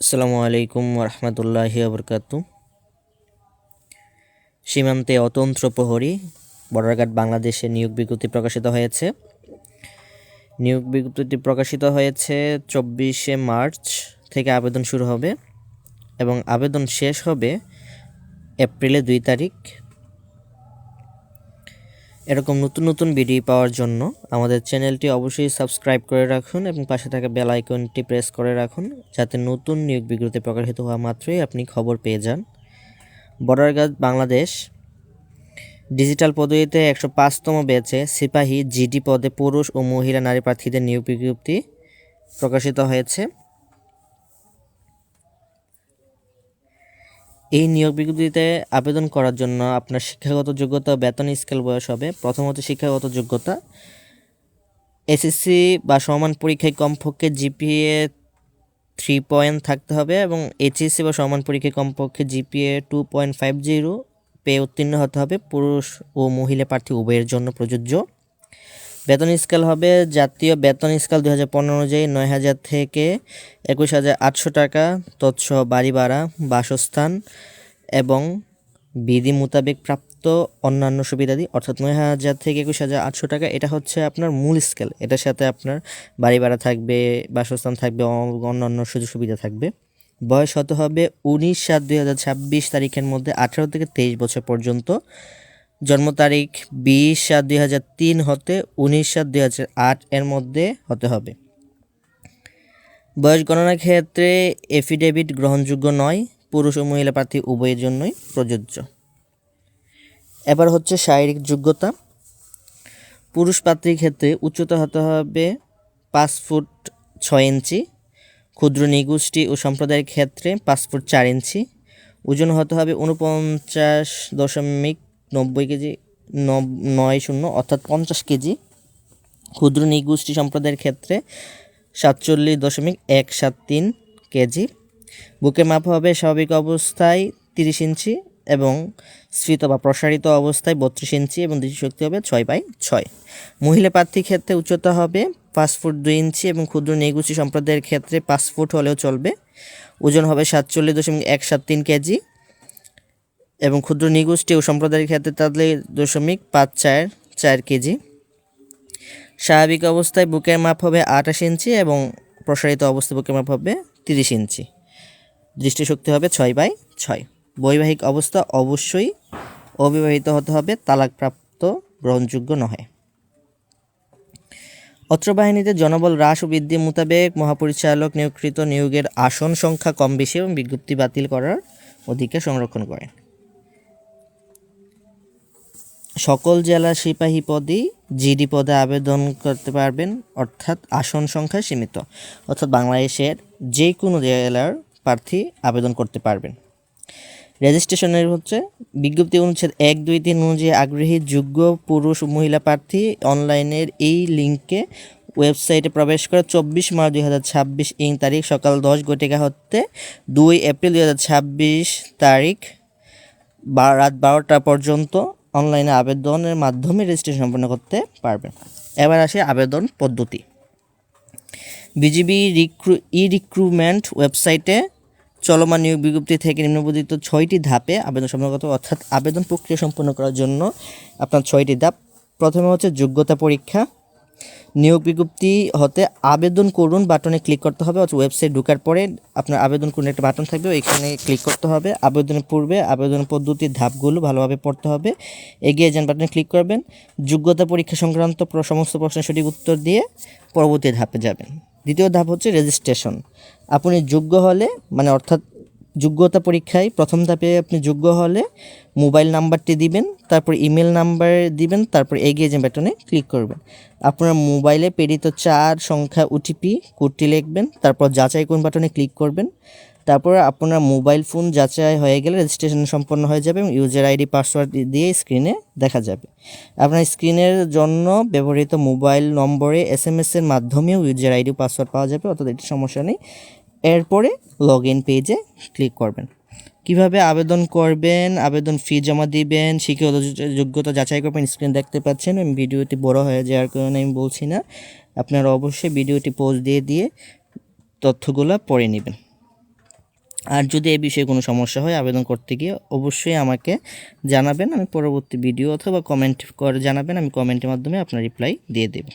আসসালামু আলাইকুম রহমতুল্লাহি ওবরকাতু। সীমান্তে অতন্ত্র প্রহরী বর্ডার গার্ড বাংলাদেশে নিয়োগ বিজ্ঞপ্তি প্রকাশিত হয়েছে। নিয়োগ বিজ্ঞপ্তিটি প্রকাশিত হয়েছে 24শে মার্চ থেকে আবেদন শুরু হবে এবং আবেদন শেষ হবে এপ্রিলের 2 তারিখ। এরকম নতুন নতুন ভিডিও পাওয়ার জন্য আমাদের চ্যানেলটি অবশ্যই সাবস্ক্রাইব করে রাখুন এবং পাশে থাকা বেল আইকনটি প্রেস করে রাখুন, যাতে নতুন নিয়োগ বিজ্ঞপ্তি প্রকাশিত হওয়া মাত্রই আপনি খবর পেয়ে যান। বর্ডার গার্ড বাংলাদেশ ডিজিটাল পদ্ধতিতে 105তম ব্যাচে সিপাহী জিডি পদে পুরুষ ও মহিলা নারী প্রার্থীদের নিয়োগ বিজ্ঞপ্তি প্রকাশিত হয়েছে। এই নিয়োগ বিজ্ঞপ্তিতে আবেদন করার জন্য আপনার শিক্ষাগত যোগ্যতা ও বেতন স্কেল বয়স হবে। প্রথমত শিক্ষাগত যোগ্যতা, এসএসসি বা সমান পরীক্ষায় কমপক্ষে জিপিএ 3 থাকতে হবে এবং এইচএসসি বা সমান পরীক্ষায় কমপক্ষে জিপিএ 2.50 পেয়ে উত্তীর্ণ হতে হবে। পুরুষ ও মহিলা প্রার্থী উভয়ের জন্য প্রযোজ্য। বেতন স্কেল হবে জাতীয় বেতন স্কেল 2015 অনুযায়ী 9,000 থেকে 21,800 টাকা, তৎসহ বাড়ি ভাড়া, বাসস্থান এবং বিধি মোতাবেক প্রাপ্ত অন্যান্য সুবিধাদি, অর্থাৎ 9,000 থেকে 21,800 টাকা। এটা হচ্ছে আপনার মূল স্কেল। এটার সাথে আপনার বাড়ি ভাড়া থাকবে, বাসস্থান থাকবে, অন্যান্য সুযোগ সুবিধা থাকবে। বয়স হতে হবে 19/7/2026 তারিখের মধ্যে 18 থেকে 23 বছর পর্যন্ত। জন্ম তারিখ 20/7/2003 হতে 19/7/2008 এর মধ্যে হতে হবে। বয়স গণনার ক্ষেত্রে এফিডেভিট গ্রহণযোগ্য নয়। পুরুষ ও মহিলা প্রার্থী উভয়ের জন্যই প্রযোজ্য। এবার হচ্ছে শারীরিক যোগ্যতা। পুরুষ প্রার্থীর ক্ষেত্রে উচ্চতা হতে হবে 5 ফুট 6 ইঞ্চি। ক্ষুদ্র নৃগোষ্ঠী ও সম্প্রদায়ের ক্ষেত্রে 5 ফুট 4 ইঞ্চি। ওজন হতে হবে 49.90 কেজি 90 অর্থাৎ 50 কেজি। ক্ষুদ্র নৃগোষ্ঠী সম্প্রদায়ের ক্ষেত্রে 47.173 কেজি। বুকের মাপ হবে স্বাভাবিক অবস্থায় 30 ইঞ্চি এবং স্ফীত বা প্রসারিত অবস্থায় 32 ইঞ্চি এবং দৃষ্টিশক্তি হবে 6/6। মহিলা প্রার্থীর ক্ষেত্রে উচ্চতা হবে 5 ফুট 2 ইঞ্চি এবং ক্ষুদ্র নৃগোষ্ঠী সম্প্রদায়ের ক্ষেত্রে 5 ফুট হলেও চলবে। ওজন হবে 47.173 কেজি এবং ক্ষুদ্র নৃগোষ্ঠী ও সম্প্রদায়ের ক্ষেত্রে 43.544 কেজি। স্বাভাবিক অবস্থায় বুকের মাপ হবে 28 ইঞ্চি এবং প্রসারিত অবস্থায় বুকের মাপ হবে 30 ইঞ্চি। দৃষ্টিশক্তি হবে 6/6। বৈবাহিক অবস্থা অবশ্যই অবিবাহিত হতে হবে, তালাকপ্রাপ্ত গ্রহণযোগ্য নয়। অত্র বাহিনীতে জনবল হ্রাস ও বৃদ্ধি মোতাবেক মহাপরিচালক নিয়োগকৃত নিয়োগের আসন সংখ্যা কম বেশি এবং বিজ্ঞপ্তি বাতিল করার অধিকার সংরক্ষণ করেন। সকল জেলা সিপাহী পদই জিডি পদে আবেদন করতে পারবেন, অর্থাৎ আসন সংখ্যা সীমিত, অর্থাৎ বাংলাদেশের যে কোনো জেলার প্রার্থী আবেদন করতে পারবেন। রেজিস্ট্রেশনের হচ্ছে বিজ্ঞপ্তি অনুচ্ছেদ 1, 2, 3 অনুযায়ী আগ্রহী যোগ্য পুরুষ ও মহিলা প্রার্থী অনলাইনের এই লিঙ্কে ওয়েবসাইটে প্রবেশ করে 24 মার্চ 2026 তারিখ সকাল 10 ঘটিকা হতে 2 এপ্রিল 2026 তারিখ রাত 12টা পর্যন্ত অনলাইনে আবেদনের মাধ্যমে রেজিস্ট্রেশন সম্পন্ন করতে পারবেন। এবার আসে আবেদন পদ্ধতি। বিজিবি রিক্রুটমেন্ট ওয়েবসাইটে চলমান নিয়োগ বিজ্ঞপ্তি থেকে নিম্নবর্ণিত 6টি ধাপে আবেদন সম্পন্ন করতে, অর্থাৎ আবেদন প্রক্রিয়া সম্পন্ন করার জন্য আপনার 6টি ধাপ। প্রথমে হচ্ছে যোগ্যতা পরীক্ষা। নিয়োগ বিজ্ঞপ্তি হতে আবেদন করুন বাটনে ক্লিক করতে হবে, অথবা ওয়েবসাইট ঢোকার পরে আপনার আবেদন করুন একটা বাটন থাকবে, এখানে ক্লিক করতে হবে। আবেদনের পূর্বে আবেদন পদ্ধতির ধাপগুলো ভালোভাবে পড়তে হবে। এগিয়ে যান বাটনে ক্লিক করবেন। যোগ্যতা পরীক্ষা সংক্রান্ত সমস্ত প্রশ্নের সঠিক উত্তর দিয়ে পরবর্তী ধাপে যাবেন। দ্বিতীয় ধাপ হচ্ছে রেজিস্ট্রেশন। আপনি যোগ্য হলে, অর্থাৎ যোগ্যতা পরীক্ষায় প্রথম ধাপে আপনি যোগ্য হলে মোবাইল নাম্বারটি দিবেন, তারপর ইমেল নাম্বার দিবেন, তারপর এগিয়ে যান বাটনে ক্লিক করবেন। আপনার মোবাইলে প্রেরিত 4 সংখ্যা ওটিপি কোডটি লিখবেন, তারপর যাচাই কোন বাটনে ক্লিক করবেন। তারপর আপনার মোবাইল ফোন যাচাই হয়ে গেলে রেজিস্ট্রেশন সম্পন্ন হয়ে যাবে এবং ইউজার আইডি পাসওয়ার্ড দিয়ে স্ক্রিনে দেখা যাবে। আপনার স্ক্রিনের জন্য ব্যবহৃত মোবাইল নম্বরে SMS এর মাধ্যমেও ইউজার আইডি পাসওয়ার্ড পাওয়া যাবে, অর্থাৎ এটি সমস্যা নেই। এরপরে লগ ইন পেজে ক্লিক করবেন। কিভাবে আবেদন করবেন, আবেদন ফি জমা দিবেন, শিক্ষাগত যোগ্যতা যাচাই করবেন, স্ক্রিন দেখতে পাচ্ছেন। ভিডিওটি বড় হয়ে যাওয়ার কারণে আমি বলছি না, আপনারা অবশ্যই ভিডিওটি পজ দিয়ে তথ্যগুলো পড়ে নেবেন। আর যদি এই বিষয়ে কোনো সমস্যা হয় আবেদন করতে গিয়ে অবশ্যই আমাকে জানাবেন, আমি পরবর্তী ভিডিও অথবা কমেন্ট করে জানাবেন, আমি কমেন্টের মাধ্যমে আপনার রিপ্লাই দিয়ে দেব।